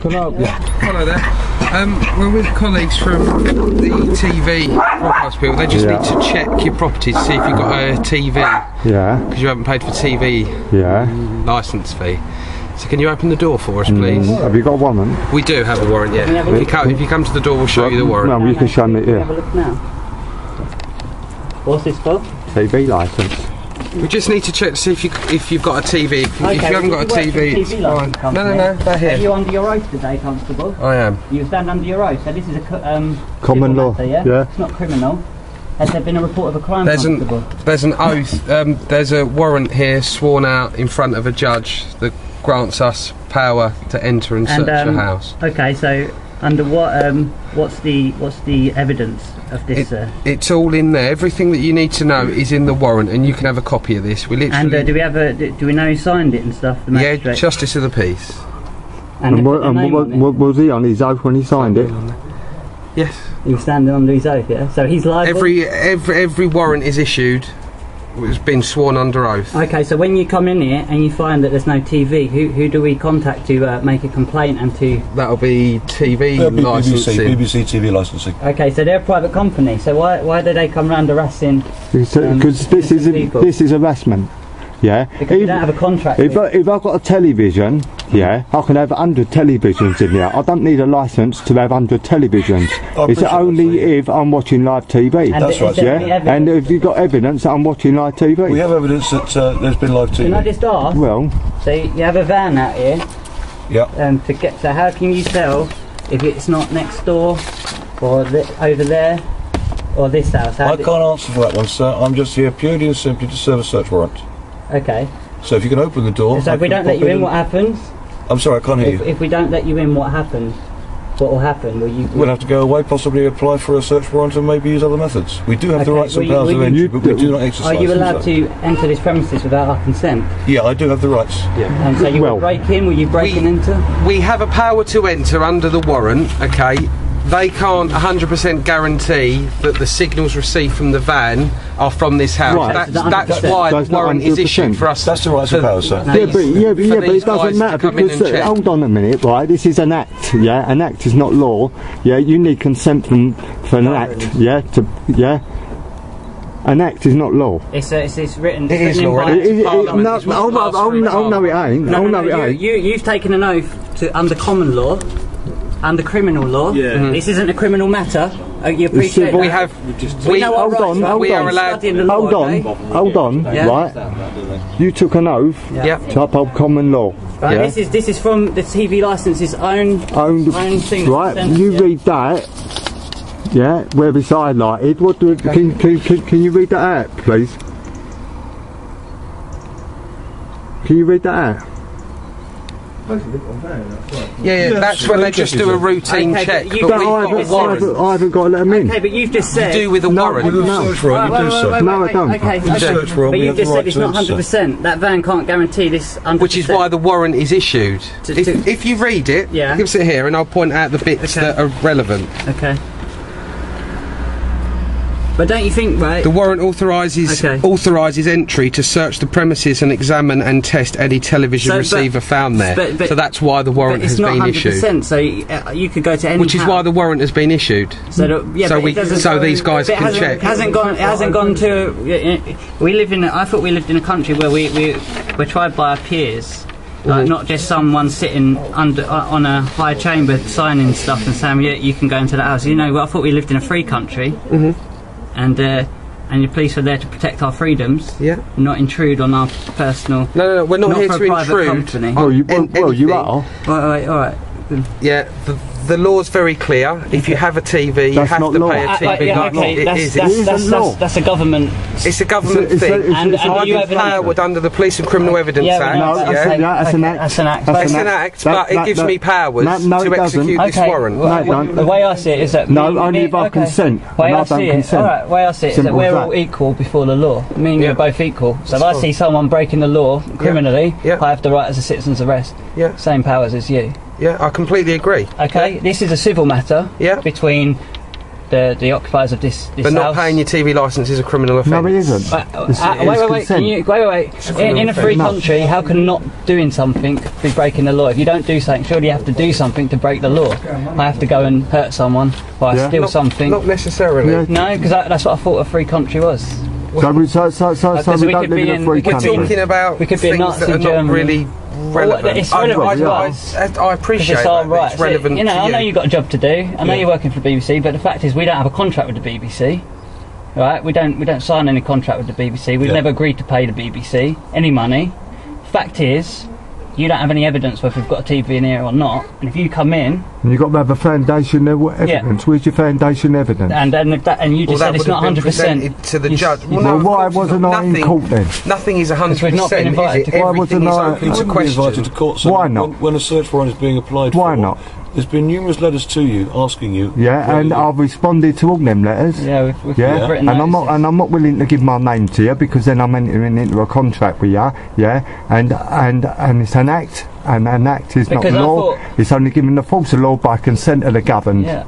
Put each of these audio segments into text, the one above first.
Can I help you? Hello there. We're with colleagues from the TV broadcast people. They just need to check your property to see if you've got a TV. Yeah. Because you haven't paid for TV licence fee. So can you open the door for us, please? Have you got a warrant? We do have a warrant, yeah. If you come to the door, we'll show you the warrant. No, you can show me here. Have a look now. What's this for? TV licence. We just need to check to see if you've got a TV. If you haven't got a TV, it's fine. No, they're here. Are you under your oath today, Constable? I am. You stand under your oath, so this is a common law, matter, yeah? It's not criminal. Has there been a report of a crime, Constable? There's an oath, there's a warrant here sworn out in front of a judge that grants us power to enter and search the house. Okay, so under what's the evidence of this? It's all in there. Everything that you need to know is in the warrant, and you can have a copy of this. We literally. And do we know who signed it and stuff? The magistrate? Yeah, Justice of the Peace. And what was he on his oath when he signed it? Yes. He's standing under his oath, yeah. So he's liable. Every warrant is issued. It's been sworn under oath. Okay, so when you come in here and you find that there's no TV, who do we contact to make a complaint and to... That'll be TV licensing. BBC TV licensing. Okay, so they're a private company, so why do they come round harassing Because this is harassment. Yeah. Because you don't have a contract. If I've got a television, I can have 100 televisions in here. I don't need a licence to have 100 televisions. It's only if I'm watching live TV. And that's right. And if you've got evidence that I'm watching live TV. We have evidence that there's been live TV. Can I just ask? Well. So you have a van out here. Yeah. So how can you tell if it's not next door, or over there, or this house? I can't answer for that one, sir. I'm just here purely and simply to serve a search warrant. Okay. So if you can open the door... So if we don't let you in, what happens? I'm sorry, I can't hear you. If we don't let you in, what happens? What will happen? We'll have to go away, possibly apply for a search warrant and maybe use other methods. We do have the rights and powers of entry, but we do not exercise them. Are you allowed to enter this premises without our consent? Yeah, I do have the rights. Yeah. And so you will break in? Will you break into? We have a power to enter under the warrant, okay? They can't 100% guarantee that the signals received from the van are from this house. Right. That's why the warrant is issued for us. That's the rights and powers, sir. But it doesn't matter because hold on a minute, right? This is an act, An act is not law. You need consent for an act, An act is not law. It's written. It is law. No, it ain't. You've taken an oath under common law. Under criminal law, this isn't a criminal matter. You appreciate that? We have. Hold on, right? You took an oath to uphold common law. Right, this is from the TV licence's own thing. Right, you read that. Yeah, where it's highlighted. Can you read that out, please? Can you read that out? That's when they just do a routine check. I haven't got to let them in. Okay, but you've just said... You do with a warrant. No, I don't. Okay, but you've just said it's not 100%. That van can't guarantee this 100%. Which is why the warrant is issued. If you read it, give us it here and I'll point out the bits that are relevant. Okay. But don't you think, right? The warrant authorises entry to search the premises and examine and test any television receiver found there. So that's why the warrant has been issued. It's not 100%. So you could go to any. Which is why the warrant has been issued. So these guys can check. It hasn't gone to. We live in. I thought we lived in a country where we're tried by our peers. Not just someone sitting on a high chamber signing stuff and saying, you can go into the house. I thought we lived in a free country. And the police are there to protect our freedoms, not intrude on our personal... No, we're not here to intrude. You are. All right. Yeah, the law's very clear. If you have a TV, you have to pay a TV. That's a government... It's a government thing. And you have power under the Police and Criminal Evidence Act. That's an act. That's an act, but it gives me powers to execute this warrant. The way I see it is that... No, only if I consent. The way I see it is that we're all equal before the law. Me and you are both equal. So if I see someone breaking the law criminally, I have the right as a citizen's arrest. Same powers as you. Yeah, I completely agree. Okay, this is a civil matter between the occupiers of this But not house. paying your TV licence is a criminal offence. No, it isn't. Wait. In a free country, how can not doing something be breaking the law? If you don't do something, surely you have to do something to break the law. I have to go and hurt someone or I steal something. Not necessarily. Yeah. No, because that's what I thought a free country was. So we don't live in a free We're country. talking about We could be a things Nazi that are not Germany. really relevant. It's relevant to us. I appreciate It's our that. rights. It's relevant You know, to I know you. you've got a job to do. I know you're working for the BBC, but the fact is we don't have a contract with the BBC. Right? We don't sign any contract with the BBC. We've never agreed to pay the BBC any money. Fact is, you don't have any evidence whether we've got a TV in here or not. And if you come in, And you've got to have a foundation evidence. Where's your foundation evidence? and you just said it's not 100%. To the judge. Well, why wasn't I in court then? Nothing is 100%. we've not been invited to court. Why Everything wasn't is I- open You to wouldn't be invited to question. court. So Why not? When a search warrant is being applied for, Why not? There's been numerous letters to you asking you. Yeah, and I've responded to all them letters. Yeah, we've Yeah, written and I'm notices. not willing to give my name to you because then I'm entering into a contract with you. Yeah, and it's an act, and an act is Because not I law. thought- It's only given the force of law by consent of the governed. Yeah.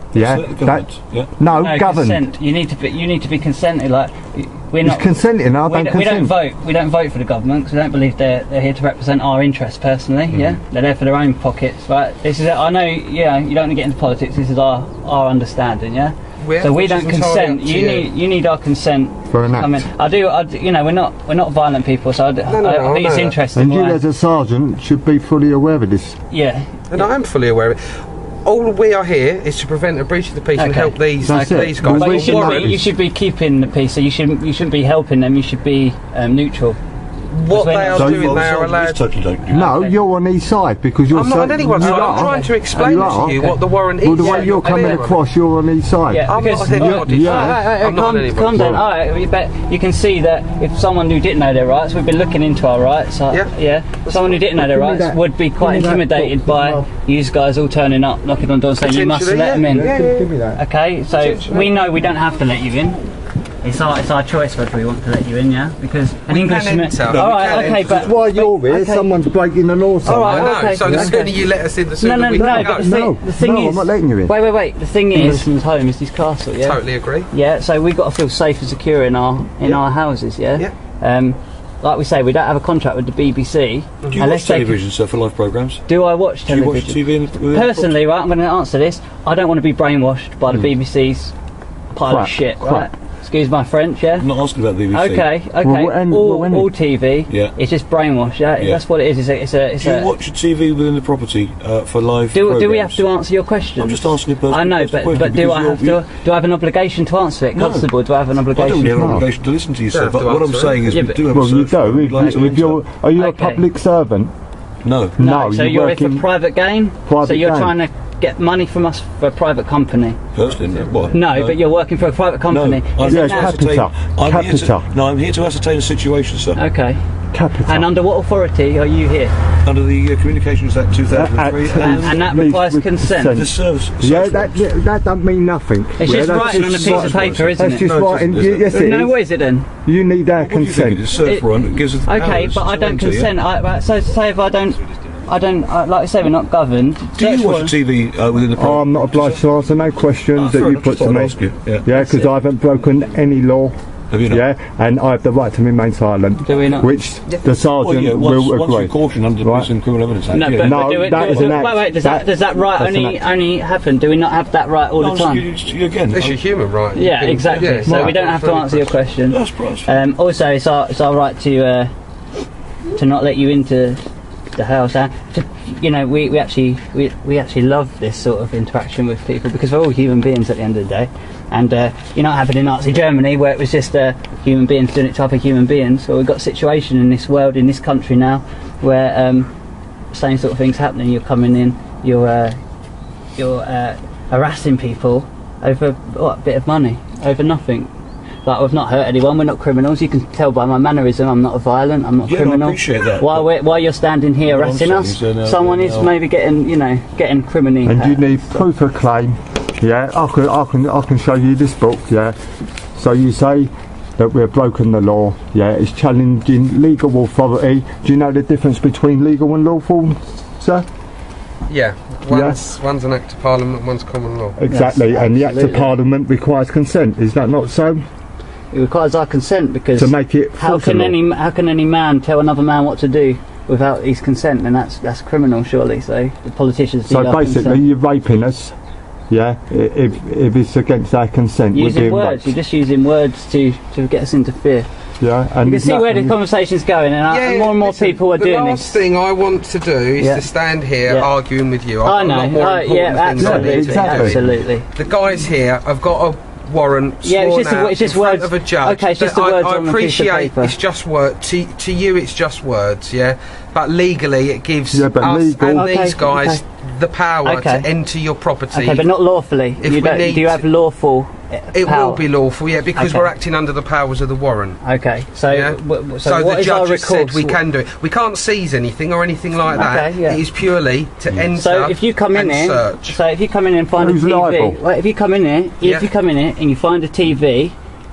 No, No, governed. consent. You need to be consented. Like we're It's not consenting. I don't we don't consent. vote. We don't vote for the government because we don't believe they're here to represent our interests personally. Yeah, they're there for their own pockets. Right. This is. I know. Yeah, you don't want to get into politics. This is our understanding. Yeah. So we don't consent. You need our consent. For an act. I mean, I do. You know, we're not violent people. So I think it's interesting. And you, why- as a sergeant, should be fully aware of this. yeah. And I am fully aware of it. All we are here is to prevent a breach of the peace and Okay. help these That's it. guys. Well, But we you should should be keeping the peace. So you shouldn't be helping them. You should be neutral. What we're they not- are doing, they are allowed. No, Okay. you're on his side because you're. I'm not on anyone's you side. are. I'm trying to explain You are. to you what the warrant is. Well, the way Yeah, you're coming clear on it. across, you're on his side. Yeah, I'm because not on anybody's Yeah. side. I'm not on anybody's Calm down. side. All right, but you can see that if someone who didn't know their rights, we've been looking into our rights. Yeah. Someone who didn't know their Give me rights that. would be quite Give me that intimidated book. by you guys all turning up, knocking on doors, saying you must Potentially, let them in. yeah. Give me that. Okay, so we know we don't have to let you in. It's our choice whether we want to let you in, yeah? Because an We can Englishman. enter. All No, we right, can okay, enter. but Why you're here? Okay. Someone's breaking the law. All right, I know. okay. So the Okay. sooner you let us in, the sooner we No, can but go. the thing no, is, I'm not letting you in. Wait. The thing is, Englishman's home is his castle, yeah. Totally agree. Yeah, so we've got to feel safe and secure in our houses, yeah. Like we say, we don't have a contract with the BBC. Do you watch television, sir, for live programmes? Do I watch Do you television? watch TV? Personally, right, I'm going to answer this. I don't want to be brainwashed by the BBC's pile Crap, of shit, crap. right? Excuse my French, yeah. I'm not asking about the BBC. Okay. when All TV. Yeah. It's just brainwash. Yeah. Yeah. That's what it is. It's Do you watch your TV within the property for live Do we programmes? have to answer your question? I'm just asking a personal I know, question but do I because have to? Do I have an obligation to answer it, No. Constable? Do I have an I don't obligation? have an No. obligation to listen to you, Don't sir. have But to what I'm answer it. saying is, Yeah, we but- do have a Well, you search warrant. do. We'd like to If you're, enter. are you a Okay. public servant? No. No, So you you're here work for in private gain. private So you're gain. trying to get money from us for a private company. Personally, what? No, but you're working for a private company. No, Is Yeah, it it's now? capital. I'm here to, Capital. no, I'm here to ascertain the situation, sir. Okay. capital. And under what authority are you here? Under the Communications Act 2003 And that Leave requires with consent. the service. Yeah, that don't mean nothing. It's Yeah, just that's writing on a just piece of writing. paper, isn't That's it? just No, it writing. isn't, is it? Yes, it No, is. what is it then? You need our What do you think? consent. It's a search warrant. It gives us Okay, powers but I to don't enter, yeah? consent. So say if I don't, like I say, we're not governed. Do you watch TV within the property? Oh, I'm not obliged to answer no questions that fair you enough, put just to thought I'd me. ask you, yeah. Yeah, because I haven't broken any law. Have you not? Yeah, and I have the right to remain silent. Do we not? Which the sergeant Well, yeah, will once agree. you're cautioned under the Right. Police and Criminal Evidence Act. No, yeah. but No, do it, that do, is an wait, act. does that right That's an only happen? Do we not have that right all the No, time? again, It's your human right. You Yeah, can- exactly. yeah, So right. we don't have to answer your question. that's fine. Also, it's our right to not let you into the house. We actually love this sort of interaction with people because we're all human beings at the end of the day. And you're not having in Nazi Germany where it was just human beings doing it to other human beings. So we've got a situation in this world, in this country now, where same sort of things happening. You're coming in, you're harassing people over a bit of money, over nothing. Like, we've not hurt anyone, we're not criminals. You can tell by my mannerism I'm not violent, I'm not Yeah, no, I criminal. appreciate that. While you're standing here What I'm harassing saying us, is, someone is maybe getting criminally. And you need proof of claim. Yeah, I can show you this book. Yeah, so you say that we've broken the law. Yeah, it's challenging legal authority. Do you know the difference between legal and lawful, sir? Yeah, one's an Act of Parliament, one's common law. Exactly, Yes, and the Act of absolutely. Parliament requires consent. Is that not so? It requires our consent because To make it how can forcible. how can any man tell another man what to do without his consent? And that's criminal, surely. So the politicians need So our basically, consent. you're raping us. Yeah, if it's against our consent, we're Using being words, raped. you're just using words to get us into fear. Yeah, and You can see where the nothing- conversation's going, and more and more listen, people are doing The this. last thing I want to do is Yeah. to stand here Yeah. arguing with you. I I've got a lot know, more yeah, important things I absolutely, need to be doing. absolutely. The guys here have got a warrant Yeah, it's sworn just out it's just in front words. of a judge. Okay, it's just That the words I on a piece of appreciate paper. it's just word to you. It's just words, yeah. But legally, it gives Yeah, but us legal- and Okay, these guys okay. the power Okay. to enter your property. Okay, but not lawfully. If You we don't, need do you have to- lawful it power? will be lawful, yeah, because Okay. we're acting under the powers of the warrant. Okay, so Yeah. So what the is our judge has said recourse? we can do it. We can't seize anything or anything like that. Okay, yeah. It is purely to enter So if you come in and here, search. so if you come in and find Who's a TV, liable? well, if you come in here, Yeah. if you come in here and you find a TV,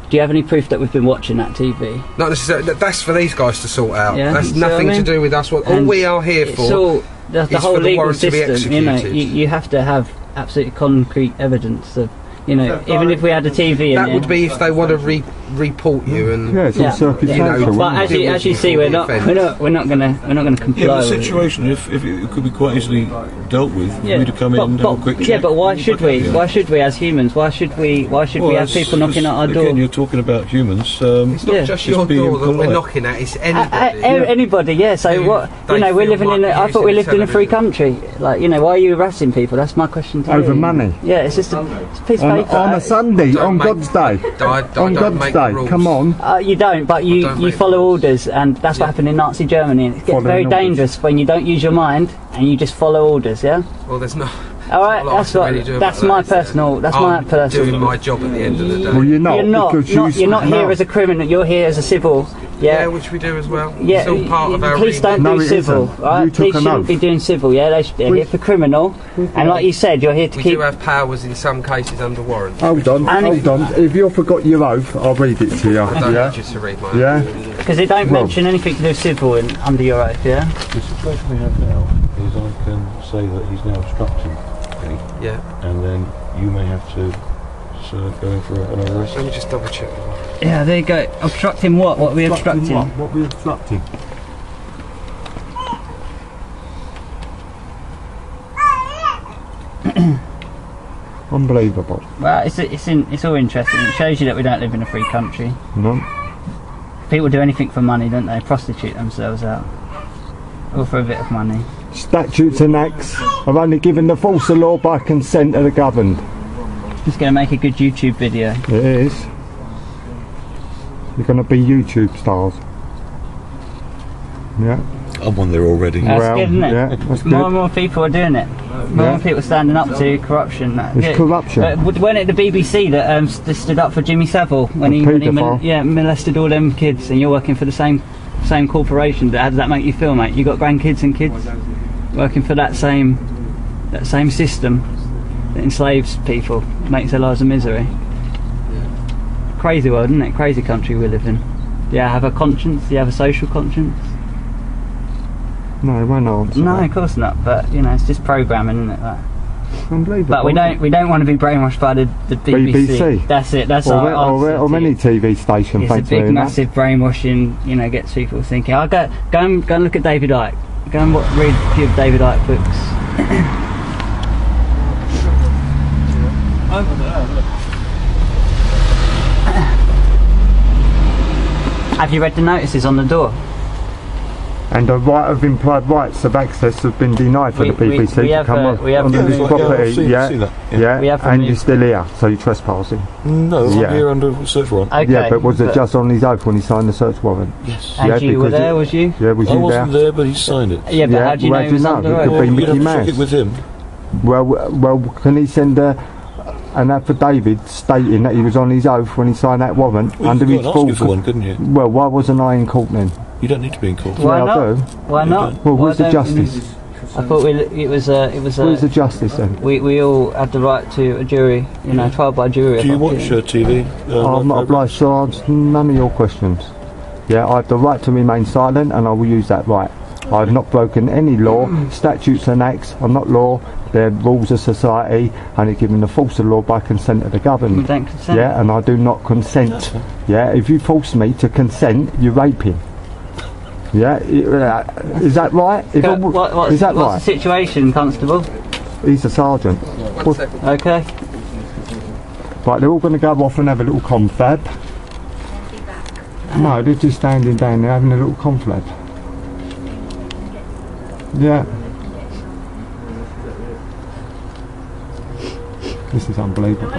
do you have any proof that we've been watching that TV? Not necessarily. That's for these guys to sort out. Yeah, That's you see what I nothing mean? to do with us. All And we are here It's for. all the is whole for the legal warrant to be system. You know, executed. you have to have absolutely concrete evidence of, you know, even if we had a TV in That there. would be if they want to report you and. Yeah, it's all Yeah. circumstantial. You know, But isn't it? as you see, we're not gonna comply. Yeah, but the with it. situation, if it could be quite easily dealt with, Yeah, we'd have come in and have a quick check. yeah, but why should we? Yeah. Why should we as humans? Why should we have that's- people knocking at our door? Again, you're talking about humans. It's not Yeah. just Just your being door that we're polite. knocking at. It's anybody. Anybody, yeah. So Who what? they You know, we're feel living in. might be I thought we using lived in a free television. country. Like, you know, why are you harassing people? That's my question to you. Over money. Yeah, it's just it's a piece of On, paper. on a Sunday, Don't on make- God's day. I On don't God's make day, rules. come on. You don't, but don't you make follow rules. orders, and that's what happened in Nazi Germany. And it gets Following very orders. dangerous when you don't use your mind and you just follow orders. Yeah. Well, there's no. All right, not a lot that's I can what. really do That's about my that, is there? personal. That's I'm my personal. doing my job at the end of the day. Well, you're not. You're not. Because You're not here no. as a criminal. You're here as a civil. Yeah, Yeah. which we do as well. Yeah, It's all part of our police don't No, do it civil, isn't. right? You took Police an shouldn't oath. be doing civil, yeah? They're here for criminal, and like you said, you're here to We keep... do have powers in some cases under warrant. Hold on, And hold on. If you forgot your oath, I'll read it to you. I don't Yeah? need you to read my Yeah? Because they don't Well- mention anything to do with civil under your oath, yeah? The situation we have now is I can say that he's now obstructing me, Yeah. and then you may have to go in for an arrest. Let me just double check. Yeah, there you go. Obstructing what? What are we obstructing? What we obstructing? Unbelievable. Well, it's all interesting. It shows you that we don't live in a free country. No? People do anything for money, don't they? Prostitute themselves out. All for a bit of money. Statutes and acts are only given the force of law by consent of the governed. Just going to make a good YouTube video. It is. You're going to be YouTube stars. Yeah. I'm on there already. That's well, good, isn't it? yeah, that's More and good. more people are doing it. More and Yeah. more people standing up to corruption. It's corruption. Wasn't it the BBC that stood up for Jimmy Savile when he paedophile. molested all them kids? And you're working for the same corporation. How does that make you feel, mate? You got grandkids and kids working for that same system that enslaves people, makes their lives a misery. Crazy world, isn't it? Crazy country we live in. Do you have a conscience? Do you have a social conscience? No, it won't answer. No, that. of course not. But you know, it's just programming, isn't it? That? Unbelievable. But we don't want to be brainwashed by the BBC. BBC. That's it. That's Or, our answer or to any it. TV station, It's a thanks big, very much. massive brainwashing. You know, gets people thinking. I'll go and look at David Icke. Go and read a few of David Icke books. Have you read the notices on the door? And the right of implied rights of access have been denied for We- the BBC we to have, come we have- onto Yeah, this it's like- yeah, property. I've seen that, yeah. We have and you're removed- still here, so you're trespassing. No, Yeah. I'm here under search warrant. Okay. Yeah, but was it just on his oath when he signed the search warrant? Yes. And Yeah, you were because there, was you? Yeah, was I you wasn't there? there, but he signed it. Yeah, but Yeah, how do you well, know he was under it oath? could be You'd Mickey have to check Mouse. it with him. Well, can he send an affidavit stating that he was on his oath when he signed that warrant Well, under you his could ask full? you for one, couldn't you? Well, why wasn't I in court then? You don't need to be in court. Why Yeah, I not? do. Why not? Well, Why where's the don't- justice? I thought it was Where's the justice then? we all have the right to a jury, you know, trial by jury. Do you I watch think. TV? I'm live not programmes? obliged to answer none of your questions. Yeah, I have the right to remain silent, and I will use that right. I've not broken any law. Statutes and acts are not law. They're rules of society, and they're given the force of law by consent of the governed. We don't consent. Yeah, and I do not consent. Yeah, if you force me to consent, you're raping. Yeah, is that right? Is that what's the situation, Constable? He's a sergeant. Okay. Right, they're all going to go off and have a little confab. No, they're just standing down there having a little confab. Yeah. This is unbelievable.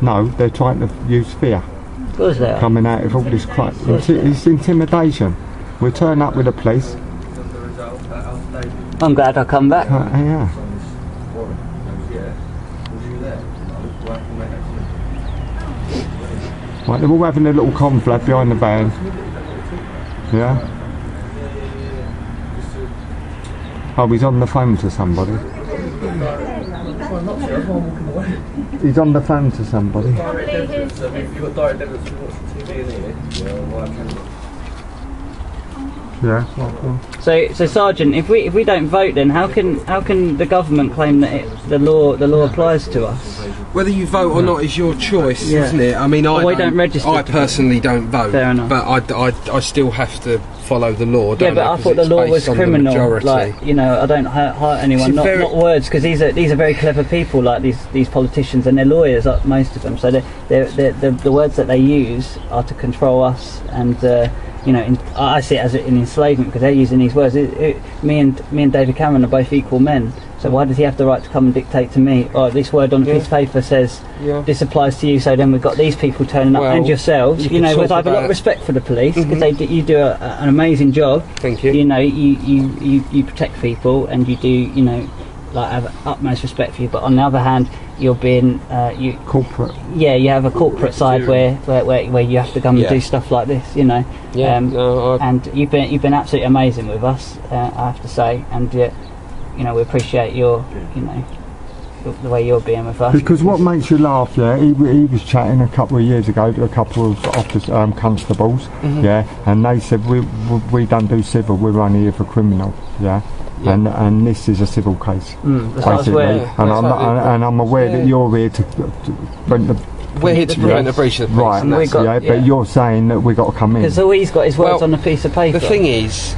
No, they're trying to use fear. Of course they are. Coming out of all this crap. It's intimidation. We'll turn up with the police. I'm glad I come back. Yeah. Right, they're all having a little confab behind the van. Yeah. Oh, he's on the phone to somebody. He's on the phone to somebody. Yeah. So Sergeant, if we don't vote, then how can the government claim that the law applies to us? Whether you vote or not is your choice, isn't it? I mean, we don't register. I personally don't vote. Fair enough. But I still have to follow the law. Yeah, but I thought the law was criminal. Like, you know, I don't hurt anyone. Not words, because these are very clever people. Like these politicians, and they're lawyers, most of them. So the words that they use are to control us, and you know, I see it as an enslavement because they're using these words. Me and David Cameron are both equal men. So why does he have the right to come and dictate to me? Oh, this word on a piece of paper says this applies to you. So then we've got these people turning up, and yourselves. You know, because I have a lot of respect for the police because you do an amazing job. Thank you. You know, you protect people, and you do, you know, like have utmost respect for you. But on the other hand, you're being corporate. Yeah, you have a corporate side where you have to come and do stuff like this. You know. Yeah. And you've been absolutely amazing with us. I have to say, and. You know, we appreciate your, you know, the way you're being with us. Because what makes you laugh, yeah, he was chatting a couple of years ago to a couple of constables, yeah, and they said we don't do civil, we're only here for criminal, yeah. And this is a civil case, basically. And I'm aware that you're here to prevent the. We're here to prevent a breach of the peace. Right, but you're saying that we've got to come in. Because all he's got is words on a piece of paper. The thing is,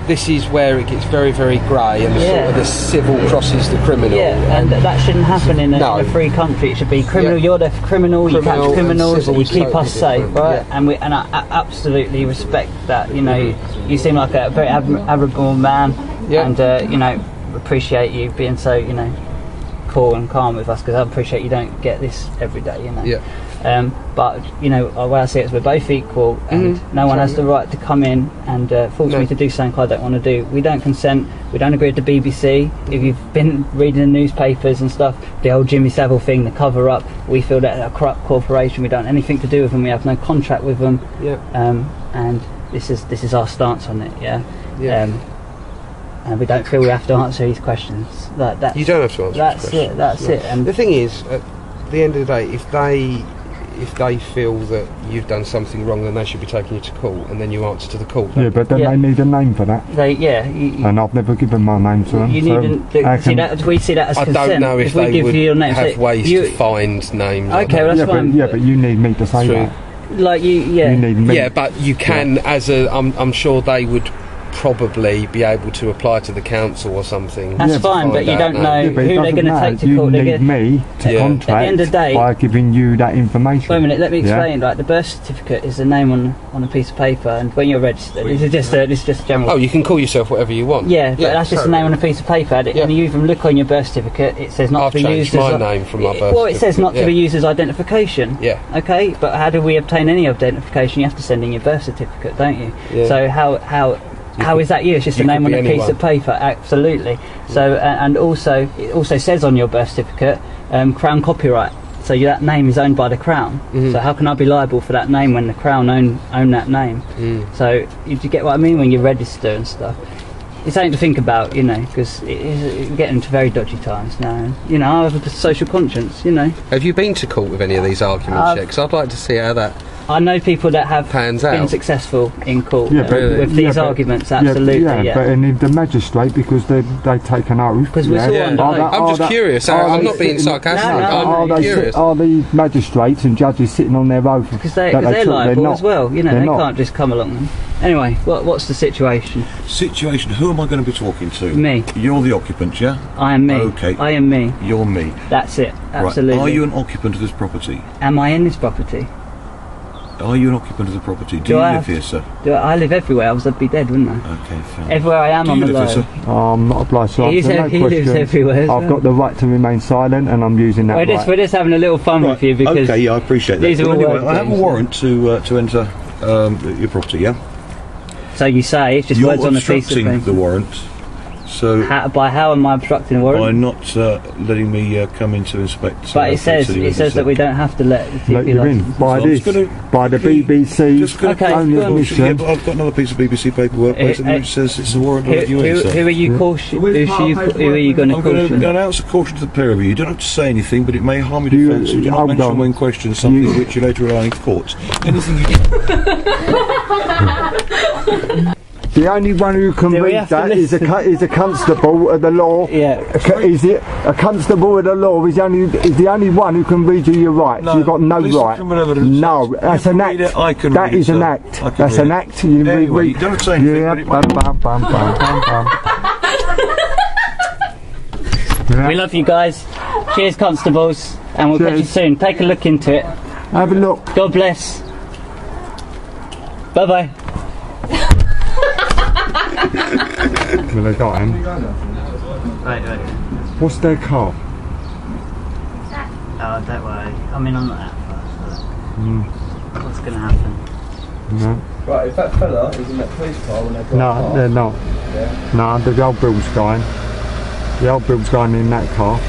this is where it gets very, very grey, and sort of the civil crosses the criminal. Yeah, and that shouldn't happen in a free country. It should be criminal. You're the criminal. You catch criminals. You keep us safe, right? Yeah. And I absolutely respect that. You know, you seem like a very admirable man, and you know, appreciate you being so, you know, cool and calm with us, because I appreciate you don't get this every day. You know. Yeah. But you know, the way I see it is we're both equal, and no one has the right to come in and force me to do something I don't want to do. We don't consent. We don't agree with the BBC. If you've been reading the newspapers and stuff, the old Jimmy Savile thing, the cover up, we feel that they're a corrupt corporation. We don't have anything to do with them. We have no contract with them. And this is our stance on it. And we don't feel we have to answer these questions. You don't have to answer. That's it. And the thing is, at the end of the day, if they feel that you've done something wrong, then they should be taking you to court, and then you answer to the court. Yeah, but then they need a name for that. And I've never given my name to them. You we see that as consent. I don't know if they give would you your name, have ways to find names. Okay, well, that's fine. But you need me to say that. Like you need me. Yeah, but you can I'm sure they would probably be able to apply to the council or something. That's fine, but you don't know who they're going to take to court. You need me to contract at the end of the day, by giving you that information. Wait a minute, let me explain. Like, the birth certificate is the name on a piece of paper, and when you're registered, this is just general. Oh, you can call yourself whatever you want. Yeah, but that's just a name on a piece of paper, and you even look on your birth certificate, it says not to be used as... I've changed my name from my birth certificate. Well, it says not to be used as identification. Yeah. Okay, but how do we obtain any identification? You have to send in your birth certificate, don't you? Yeah. So how is that you? It's just a name on a piece of paper. Absolutely. So and also it also says on your birth certificate, Crown copyright. So that name is owned by the Crown. So how can I be liable for that name when the Crown own that name? So you get what I mean when you register and stuff? It's something to think about, you know, because it's getting into very dodgy times now. And, you know, I have a social conscience, you know. Have you been to court with any of these arguments yet? Because I'd like to see how that I know people that have Pans been out. successful in court Yeah, but- with these arguments. Absolutely, yeah. But in the magistrate, because they take an oath. Because we're all under oath. I'm just curious. I'm not being sarcastic. I'm curious. Are the magistrates and judges sitting on their oath? Because they're liable as well. You know, they can't just come along. Anyway, what's the situation? Situation, who am I going to be talking to? Me. You're the occupant, yeah? I am me. Okay. I am me. You're me. That's it. Absolutely. Right. Are you an occupant of this property? Am I in this property? Are you an occupant of the property? Do you live here, sir? I live everywhere, else I'd be dead, wouldn't I? Okay, fine. Everywhere I am, I'm alive. I'm not obliged to answer no He lives everywhere. I've got the right to remain silent, and I'm using that right. We're just having a little fun with you because. Okay, yeah, I appreciate that. These are all anyway, word I have a games, warrant to enter your property, yeah? So you say it's just You're words on a piece of obstructing paper. the warrant. So By how am I obstructing the warrant? by not letting me come in to inspect. But it says that we don't have to let the Let TP you in license. by So I'm this, just gonna- by the BBC Just gonna Okay, only go on. Yeah, admission. but I've got another piece of BBC paperwork basically which says it's a warrant to let you in, Who sir. are you caution? Who are you going to I'm going caution? to announce a caution to the pair of you. You don't have to say anything, but it may harm your You- defence if you not hold mention on. when questioned something You- which you later rely in court. Anything you The only one who can Do we read have to that is a constable of the law. Yeah. Is it a constable of the law? Is the only one who can read you your rights. No, You've got no police right. criminal evidence. No, that's You an can act. read it, I can That read it, is an sir. act. I can That's read an it. act. You Anyway, you don't say anything, Yeah. but it Bum, bum, bum, bum, bum, bum. We love you guys. Cheers, constables, and we'll catch you Cheers. soon. Take a look into it. Have a look. God bless. Bye bye. Well, they got him. Right. What's their car? Oh, don't worry. I mean, I'm not that fast. What's going to happen? No. Right, if that fella is in that police car when they got No, they're not. No, the old Bill's guy. The old Bill's guy in that car.